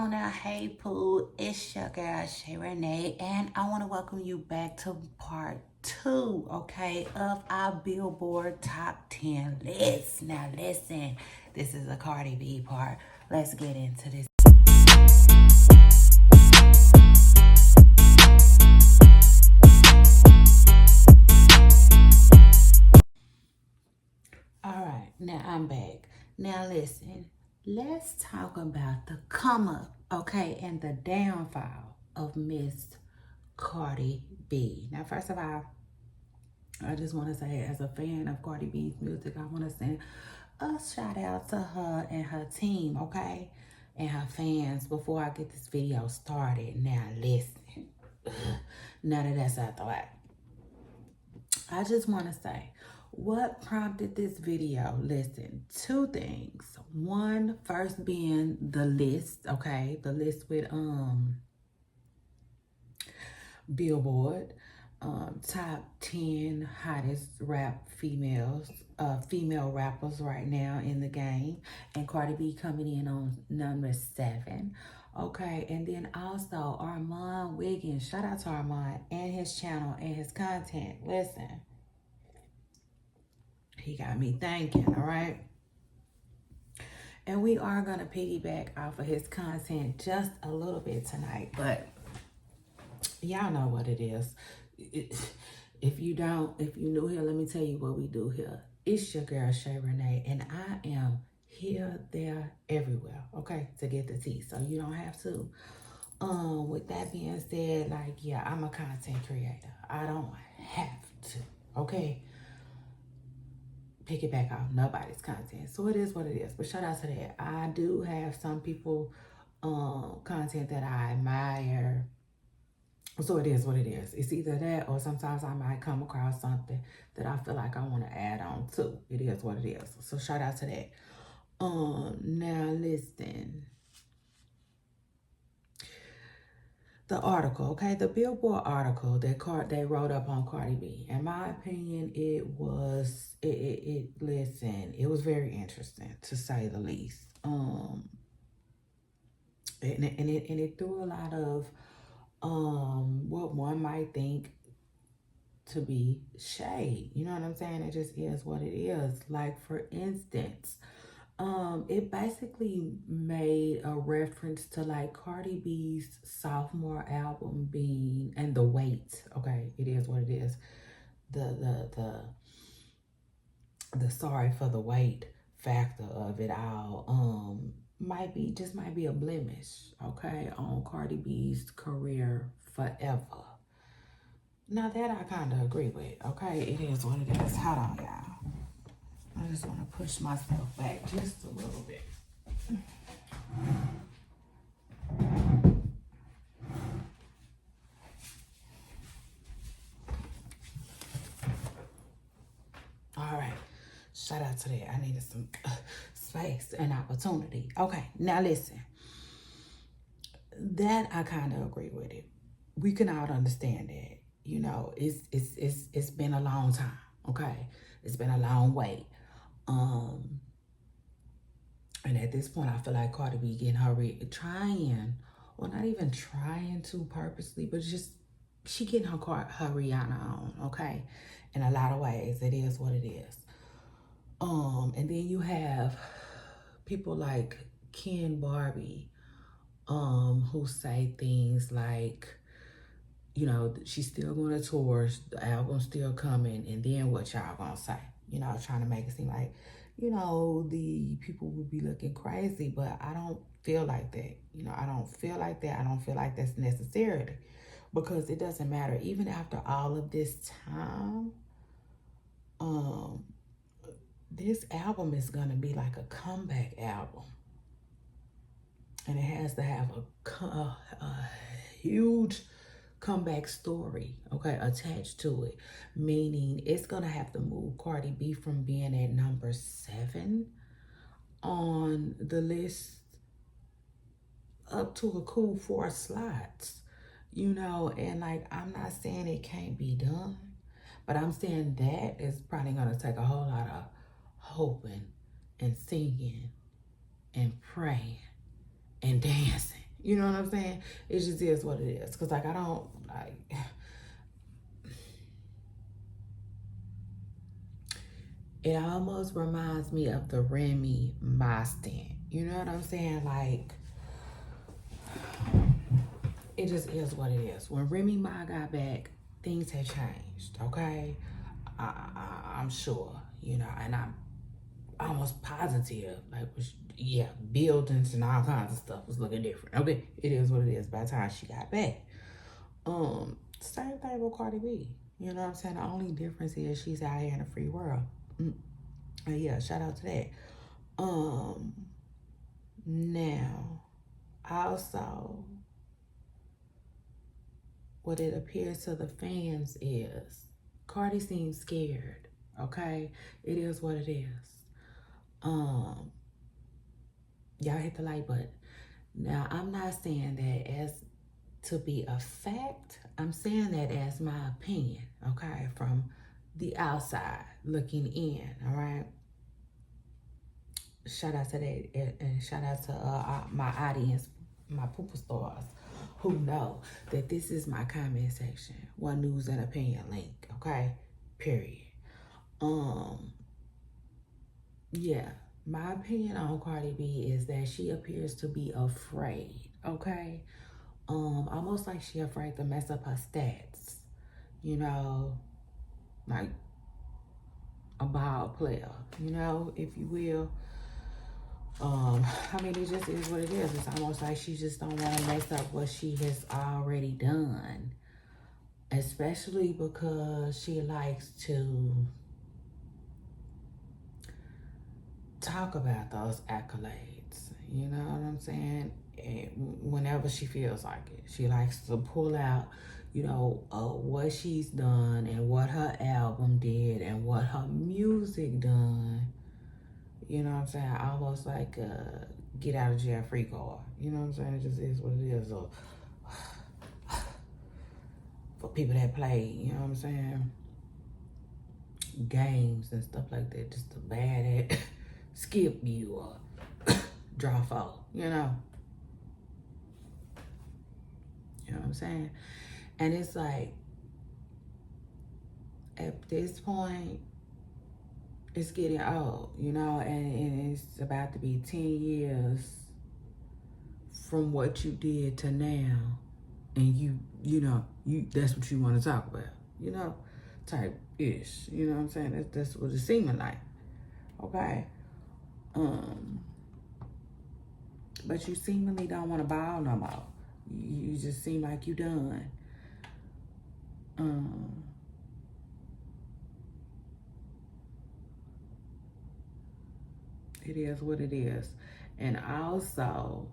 Oh now, hey Pooh, it's your girl shde, and I want to welcome you back to part 2, okay, of our Billboard Top 10 list. Now listen, this is a Cardi B part. Let's get into this. All right, now I'm back. Now listen, let's talk about the come up, okay, and the downfall of Miss Cardi B. Now, first of all, I just want to say, as a fan of Cardi B's music, I want to send a shout out to her and her team, okay? And her fans before I get this video started. Now, listen. Now that that's out the way, I just want to say, what prompted this video? Listen, two things. One, first being the list, okay? The list with Billboard, top 10 hottest female rappers right now in the game, and Cardi B coming in on number 7. Okay, and then also Armand Wiggins. Shout out to Armand and his channel and his content. Listen, he got me thinking, all right? And we are going to piggyback off of his content just a little bit tonight, but y'all know what it is. If you new here, let me tell you what we do here. It's your girl shde, and I am here, there, everywhere, okay, to get the tea, so you don't have to. With that being said, like, yeah, I'm a content creator. I don't have to, okay, pick it back off nobody's content. So it is what it is. But shout out to that. I do have some people content that I admire. So it is what it is. It's either that or sometimes I might come across something that I feel like I want to add on to. It is what it is. So shout out to that. Now listen. The article, okay? The Billboard article that they wrote up on Cardi B. In my opinion, it was very interesting, to say the least. And it threw a lot of what one might think to be shade. You know what I'm saying? It just is what it is. Like, for instance, it basically made a reference to like Cardi B's sophomore album being, and the weight. Okay, it is what it is. The sorry for the wait factor of it all might be a blemish, okay, on Cardi B's career forever. Now that I kind of agree with, okay, it is what it is. Hold on, y'all. I just want to push myself back just a little bit. All right. Shout out to that. I needed some space and opportunity. Okay, now listen. That I kind of agree with it. We can all understand that. You know, it's been a long time. Okay, it's been a long wait. And at this point, I feel like Cardi B getting not even trying to purposely, but just she getting her Rihanna on. Okay, in a lot of ways, it is what it is. And then you have people like Ken Barbie, who say things like, you know, she's still going to tour, the album's still coming, and then what y'all gonna say? You know, trying to make it seem like, you know, the people would be looking crazy, but I don't feel like that. You know, I don't feel like that. I don't feel like that's necessarily, because it doesn't matter. Even after all of this time, this album is gonna be like a comeback album, and it has to have a huge comeback story, okay, attached to it. Meaning it's gonna have to move Cardi B from being at number 7 on the list up to a cool 4 slots, you know. And like, I'm not saying it can't be done, but I'm saying that is probably gonna take a whole lot of hoping and singing and praying and dancing You know what I'm saying? It just is what it is. Cause like I don't like. It almost reminds me of the Remy Ma stint. You know what I'm saying? Like, it just is what it is. When Remy Ma got back, things had changed, okay? I'm sure, you know, and I'm almost positive. Like, yeah, buildings and all kinds of stuff was looking different. Okay, it is what it is by the time she got back. Same thing with Cardi B. You know what I'm saying? The only difference is she's out here in the free world. Yeah, shout out to that. Now, also, what it appears to the fans is Cardi seems scared. Okay, it is what it is. Y'all hit the like button. Now, I'm not saying that as to be a fact. I'm saying that as my opinion. Okay, from the outside looking in. All right. Shout out to that, and shout out to my audience, my pooper stars, who know that this is my comment section, one news and opinion link. Okay, period. Yeah, my opinion on Cardi B is that she appears to be afraid. Okay, almost like she afraid to mess up her stats. You know, like a ball player. You know, if you will. I mean, it just is what it is. It's almost like she just don't want to mess up what she has already done. Especially because she likes to talk about those accolades. You know what I'm saying? And whenever she feels like it. She likes to pull out, you know, what she's done and what her album did and what her music done. You know what I'm saying? Almost like a get out of jail free card. You know what I'm saying? It just is what it is. Or for people that play, you know what I'm saying? Games and stuff like that. Just a bad at skip you or draw four, you know? You know what I'm saying? And it's like, at this point, it's getting old, you know, and it's about to be 10 years from what you did to now, and you know, that's what you want to talk about, you know, type ish, you know what I'm saying? That's what it's seeming like, okay? But you seemingly don't want to ball no more. You just seem like you done. It is what it is. And also,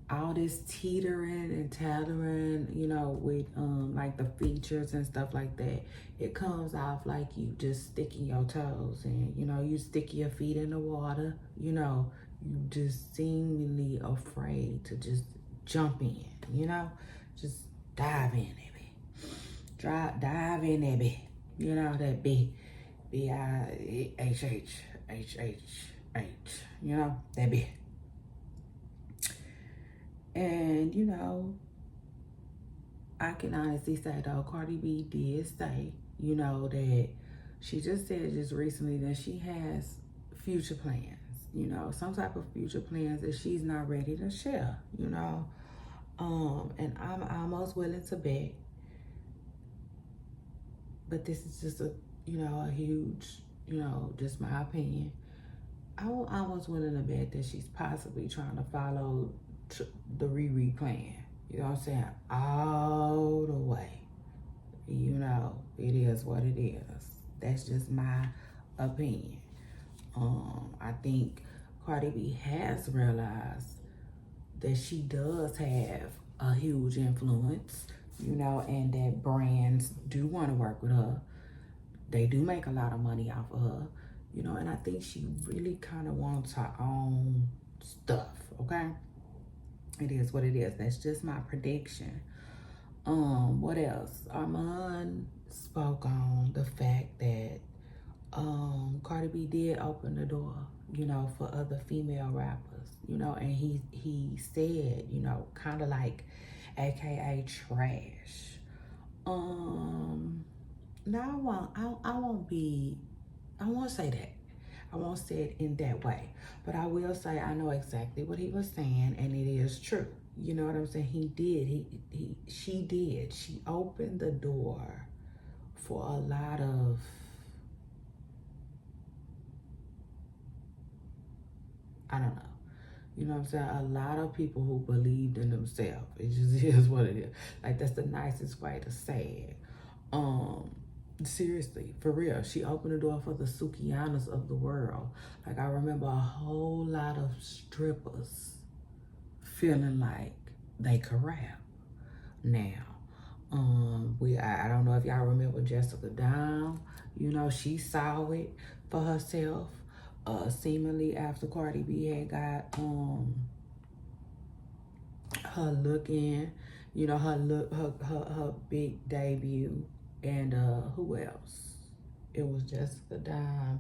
all this teetering and tattering, you know, with like the features and stuff like that, it comes off like you just sticking your toes in. You know, you stick your feet in the water, you know, you just seemingly afraid to just jump in, you know, just dive in that bit. Dive in that bit. You know, that B-I-H-H, you know, that bit. And, you know, I can honestly say, though, Cardi B did say, you know, that she just said just recently that she has future plans, you know, some type of future plans that she's not ready to share, you know. And I'm almost willing to bet, but this is just a, you know, a huge, you know, just my opinion. I'm almost willing to bet that she's possibly trying to follow the Riri plan. You know what I'm saying? All the way. You know, it is what it is. That's just my opinion. I think Cardi B has realized that she does have a huge influence, you know, and that brands do want to work with her. They do make a lot of money off of her, you know, and I think she really kind of wants her own stuff, okay? It is what it is. That's just my prediction. What else? Armand spoke on the fact that Cardi B did open the door, you know, for other female rappers. you know, and he said, you know, kind of like AKA trash. No, I won't say that. I won't say it in that way. But I will say I know exactly what he was saying, and it is true. You know what I'm saying? She did. She opened the door for a lot of, I don't know. You know what I'm saying? A lot of people who believed in themselves. It just is what it is. Like, that's the nicest way to say it. Um, Seriously, for real. She opened the door for the Sukianas of the world. Like, I remember a whole lot of strippers feeling like they could rap. Now, I don't know if y'all remember Jessica Down. You know, she saw it for herself. Seemingly after Cardi B had got her look in, you know, her big debut, and who else? It was Jessica Dime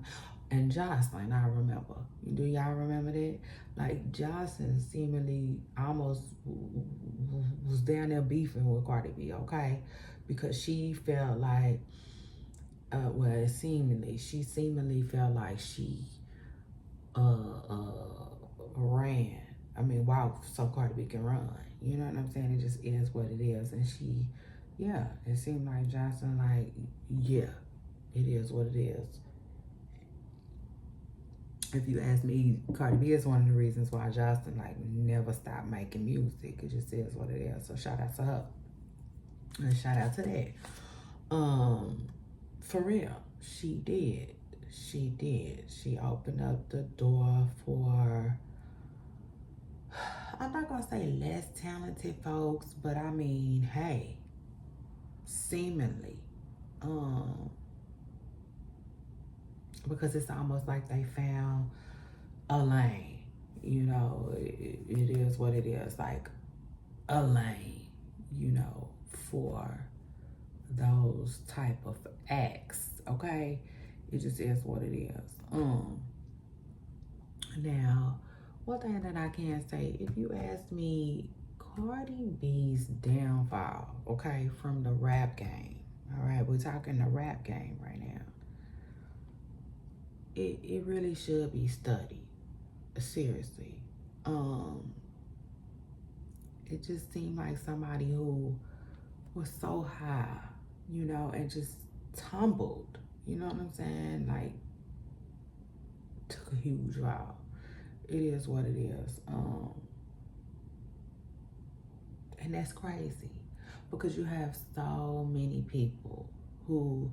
and Jocelyn. I remember. Do y'all remember that? Like, Jocelyn seemingly almost was down there beefing with Cardi B, okay, because she felt like, she seemingly felt like she ran. I mean, wow, so Cardi B can run. You know what I'm saying? It just is what it is. And it seemed like Johnson, like, yeah, it is what it is. If you ask me, Cardi B is one of the reasons why Johnson, like, never stopped making music. It just is what it is. So shout out to her. And shout out to that. For real, she did. She did. She opened up the door for, I'm not gonna say less talented folks, but I mean, hey, seemingly, because it's almost like they found a lane. You know, it is what it is, like a lane, you know, for those type of acts. Okay, it just is what it is. Now, one thing that I can say, if you ask me, Cardi B's downfall, okay, from the rap game, all right, we're talking the rap game right now. It really should be studied, seriously. It just seemed like somebody who was so high, you know, and just tumbled, you know what I'm saying? Like, took a huge fall. It is what it is. And that's crazy because you have so many people who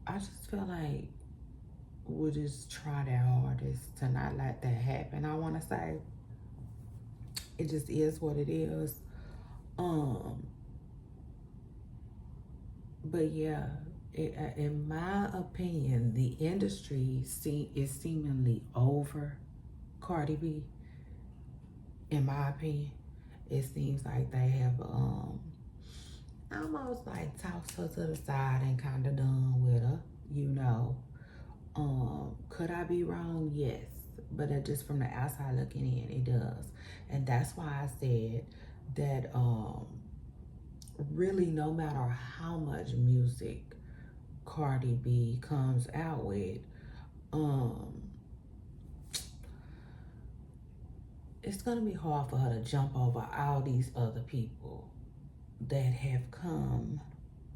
I just feel like would just try their hardest to not let that happen. I want to say it just is what it is. But yeah, in my opinion, the industry is seemingly over Cardi B. In my opinion, it seems like they have almost like tossed her to the side and kind of done with her, you know. Could I be wrong? Yes, but just from the outside looking in, it does. And that's why I said that really, no matter how much music Cardi B comes out with, it's gonna be hard for her to jump over all these other people that have come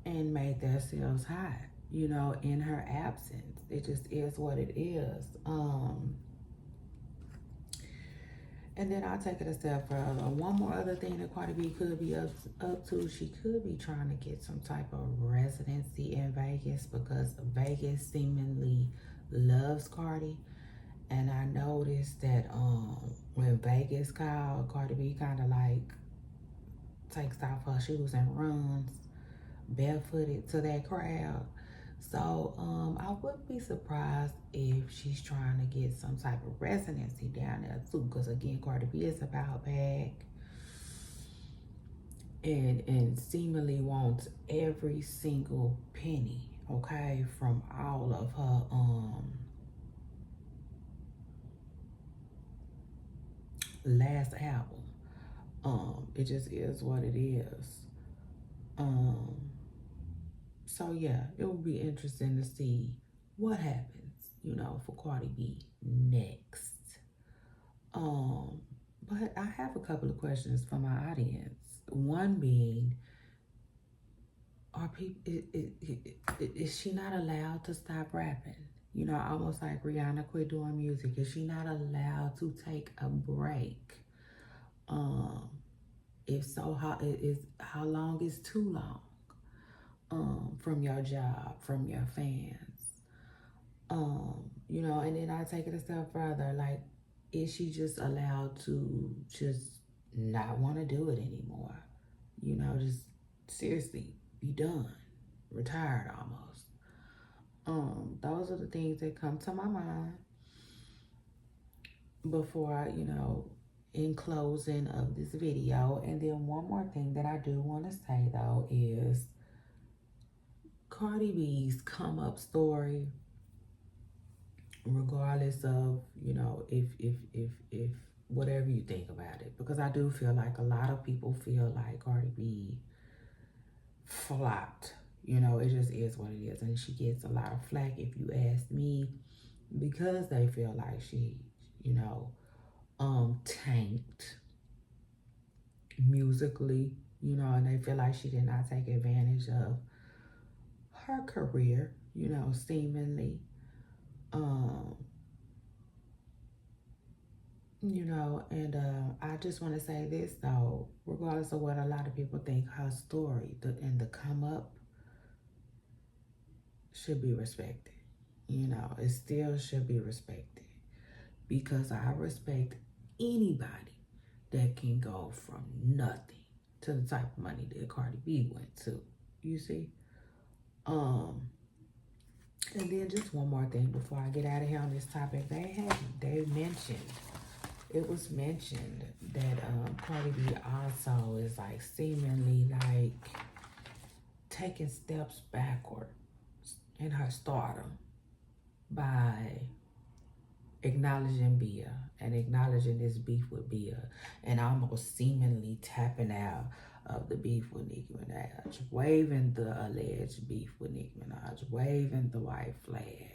and made themselves hot, you know, in her absence. It just is what it is. And then I'll take it a step further. One more other thing that Cardi B could be up to, she could be trying to get some type of residency in Vegas because Vegas seemingly loves Cardi. And I noticed that when Vegas called, Cardi B kind of like takes off her shoes and runs barefooted to that crowd. So I wouldn't be surprised if she's trying to get some type of residency down there too, because again, Cardi B is about bag and seemingly wants every single penny, okay, from all of her last album. It just is what it is. Um, so yeah, it will be interesting to see what happens, for Cardi B next. Um, but I have a couple of questions for my audience. One being, are people is she not allowed to stop rapping? Almost like Rihanna quit doing music. Is she not allowed to take a break? Um, if so, how long is too long? From your job, from your fans. And then I take it a step further. Like, is she just allowed to just not want to do it anymore? Just seriously be done, retired almost. Those are the things that come to my mind before I, in closing of this video. And then one more thing that I do want to say though is Cardi B's come up story, regardless of, if whatever you think about it, because I do feel like a lot of people feel like Cardi B flopped. It just is what it is. And she gets a lot of flack, if you ask me, because they feel like she, tanked musically, and they feel like she did not take advantage of her career, seemingly. And I just want to say this though, regardless of what a lot of people think, her story and the come up should be respected. It still should be respected, because I respect anybody that can go from nothing to the type of money that Cardi B went to. You see? And then just one more thing before I get out of here on this topic. It was mentioned that Cardi B also is like seemingly like taking steps backward in her stardom by acknowledging Bia and acknowledging this beef with Bia, and almost seemingly tapping out of the beef with Nicki Minaj, waving the alleged beef with Nicki Minaj, waving the white flag,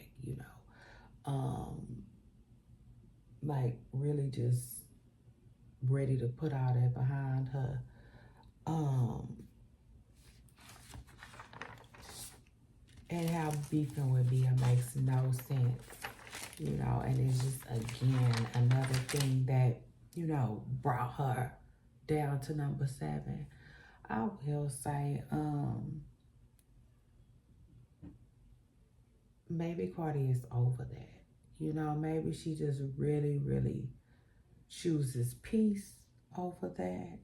like really just ready to put all that behind her. And how beefing with Bia makes no sense, and it's just, again, another thing that, brought her down to number 7. I will say, maybe Cardi is over that. Maybe she just really, really chooses peace over that.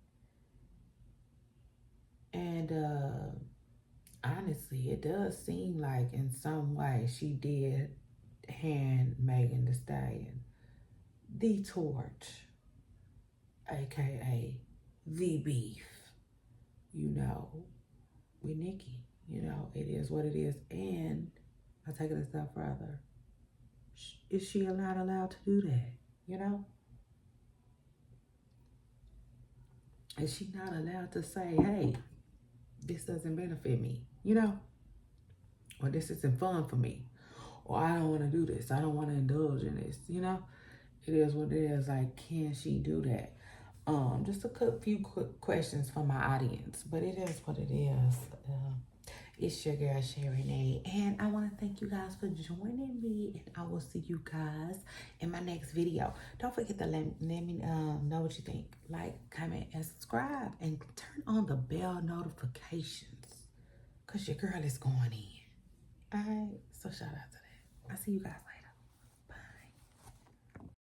And honestly, it does seem like in some way she did hand Megan Thee Stallion the torch, aka the beef, with Nicki. It is what it is. And I'll take it a step further. Is she not allowed to do that? Is she not allowed to say, hey, this doesn't benefit me, or this isn't fun for me, or I don't want to do this, I don't want to indulge in this, It is what it is. Like, can she do that? Just a few quick questions for my audience, but it is what it is. It's your girl Sherry, and I want to thank you guys for joining me, and I will see you guys in my next video. Don't forget to let me know what you think. Like, comment, and subscribe, and turn on the bell notifications, because your girl is going in. All right, so shout out to that. I'll see you guys later.